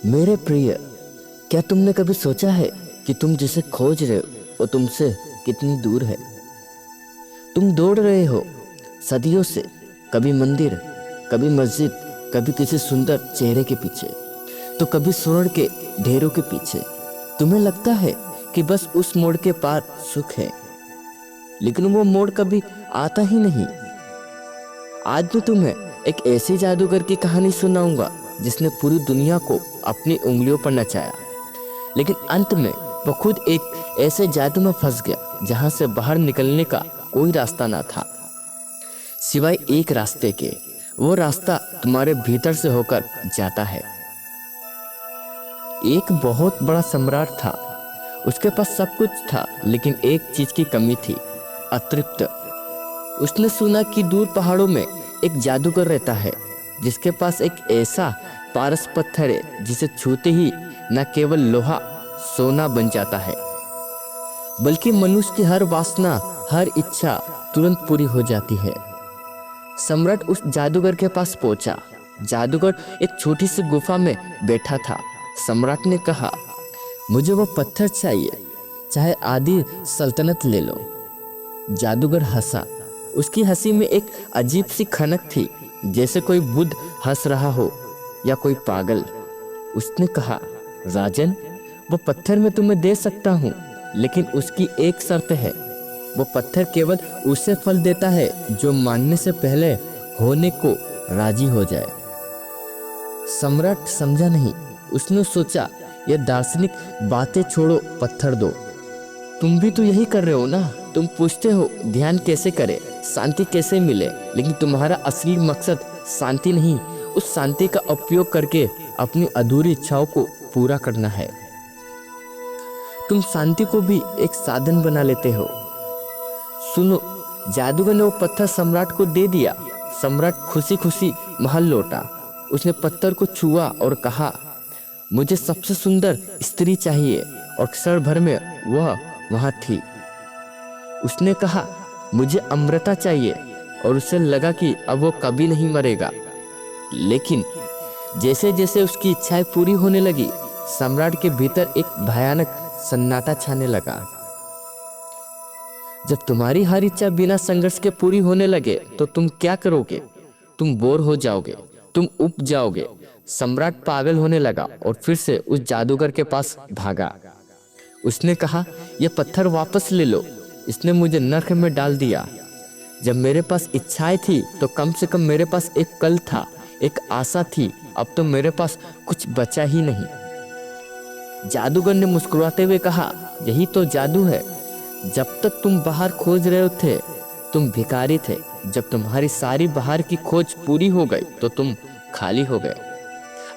मेरे प्रिय, क्या तुमने कभी सोचा है कि तुम जिसे खोज रहे हो वो तुमसे कितनी दूर है? तुम दौड़ रहे हो सदियों से, कभी मंदिर, कभी मस्जिद, कभी किसी सुंदर चेहरे के पीछे, तो कभी स्वर्ण के ढेरों के पीछे। तुम्हें लगता है कि बस उस मोड़ के पार सुख है, लेकिन वो मोड़ कभी आता ही नहीं। आज मैं तुम्हें एक ऐसे जादूगर की कहानी सुनाऊंगा जिसने पूरी दुनिया को अपनी उंगलियों पर नचाया, लेकिन अंत में वो खुद एक ऐसे जादू में फंस गया जहां से बाहर निकलने का कोई रास्ता ना था सिवाय एक रास्ते के। वो रास्ता तुम्हारे भीतर से होकर जाता है। एक बहुत बड़ा सम्राट था। उसके पास सब कुछ था, लेकिन एक चीज की कमी थी, अतृप्त। उसने सुना कि दूर पहाड़ों में एक जादूगर रहता है जिसके पास एक ऐसा पारस पत्थर है जिसे छूते ही न केवल लोहा सोना बन जाता है, बल्कि मनुष्य की हर वासना, हर इच्छा तुरंत पूरी हो जाती है। सम्राट उस जादूगर के पास पहुंचा। जादूगर एक छोटी सी गुफा में बैठा था। सम्राट ने कहा, मुझे वो पत्थर चाहिए, चाहे आधी सल्तनत ले लो। जादूगर हंसा। उसकी हंसी में एक अजीब सी खनक थी, जैसे कोई बुद्ध हंस रहा हो या कोई पागल। उसने कहा, राजन, वो पत्थर मैं तुम्हें दे सकता हूँ, लेकिन उसकी एक शर्त है। वो पत्थर केवल उसे फल देता है जो मांगने से पहले होने को राजी हो जाए। सम्राट समझा नहीं। उसने सोचा, ये दार्शनिक बातें छोड़ो, पत्थर दो। तुम भी तो यही कर रहे हो ना। तुम पूछते हो ध्यान कैसे करें, शांति कैसे मिले, लेकिन तुम्हारा असली मकसद शांति नहीं, उस शांति का उपयोग करके अपनी अधूरी इच्छाओं को पूरा करना है। तुम शांति को भी एक साधन बना लेते हो। सुनो, जादूगर ने वो पत्थर सम्राट को दे दिया। सम्राट खुशी खुशी महल लौटा। उसने पत्थर को छुआ और कहा, मुझे सबसे सुंदर स्त्री चाहिए, और क्षण भर में वह वहां थी। उसने कहा, मुझे अमृता चाहिए, और उसे लगा कि अब वो कभी नहीं मरेगा। लेकिन जैसे जैसे उसकी इच्छाएं पूरी होने लगी, सम्राट के भीतर एक भयानक सन्नाटा छाने लगा। जब तुम्हारी हर इच्छा बिना संघर्ष के पूरी होने लगे तो तुम क्या करोगे? तुम बोर हो जाओगे, तुम उब जाओगे। सम्राट पागल होने लगा और फिर से उस जादूगर के पास भागा। उसने कहा, यह पत्थर वापस ले लो, इसने मुझे नरक में डाल दिया। जब मेरे पास इच्छाएं थी तो कम से कम मेरे पास एक कल था, एक आशा थी। अब तो मेरे पास कुछ बचा ही नहीं। जादूगर ने मुस्कुराते हुए कहा, यही तो जादू है। जब तक तुम बाहर खोज रहे थे तुम भिखारी थे। जब तुम्हारी सारी बाहर की खोज पूरी हो गई तो तुम खाली हो गए।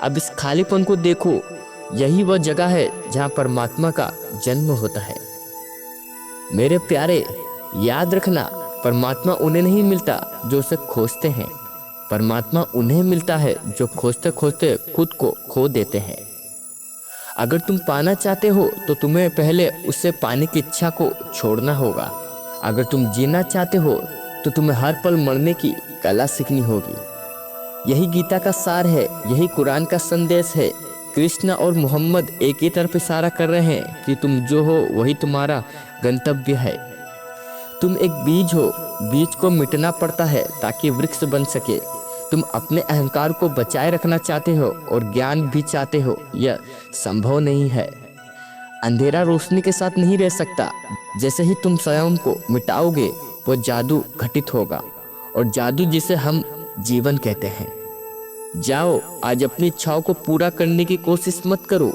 अब इस खालीपन को देखो, यही वह जगह है जहां परमात्मा का जन्म होता है। मेरे प्यारे, याद रखना, परमात्मा उन्हें नहीं मिलता जो उसे खोजते हैं। परमात्मा उन्हें मिलता है जो खोजते खोजते खुद को खो देते हैं। अगर तुम पाना चाहते हो तो तुम्हें पहले उससे पाने की इच्छा को छोड़ना होगा। अगर तुम जीना चाहते हो तो तुम्हें हर पल मरने की कला सीखनी होगी। यही गीता का सार है, यही कुरान का संदेश है। कृष्ण और मोहम्मद एक ही तरफ इशारा कर रहे हैं कि तुम जो हो वही तुम्हारा गंतव्य है। तुम एक बीज हो, बीज को मिटना पड़ता है ताकि वृक्ष बन सके। तुम अपने अहंकार को बचाए रखना चाहते हो और ज्ञान भी चाहते हो, यह संभव नहीं है। अंधेरा रोशनी के साथ नहीं रह सकता। जैसे ही तुम स्वयं को मिटाओगे वो जादू घटित होगा, और जादू जिसे हम जीवन कहते हैं। जाओ, आज अपनी इच्छाओं को पूरा करने की कोशिश मत करो।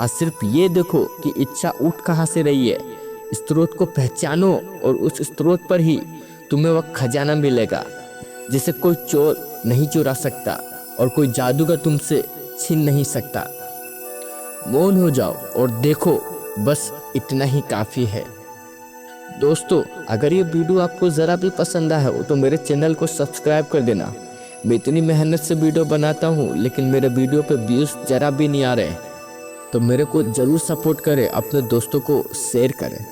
आज सिर्फ ये देखो कि इच्छा उठ कहाँ से रही है। स्रोत को पहचानो और उस स्रोत पर ही तुम्हें वह खजाना मिलेगा जिसे कोई चोर नहीं चुरा सकता और कोई जादूगर तुमसे छीन नहीं सकता। मौन हो जाओ और देखो, बस इतना ही काफी है। दोस्तों, अगर ये वीडियो आपको ज़रा भी पसंद आया हो तो मेरे चैनल को सब्सक्राइब कर देना। मैं इतनी मेहनत से वीडियो बनाता हूँ, लेकिन मेरे वीडियो पे व्यूज़ ज़रा भी नहीं आ रहे, तो मेरे को ज़रूर सपोर्ट करें, अपने दोस्तों को शेयर करें।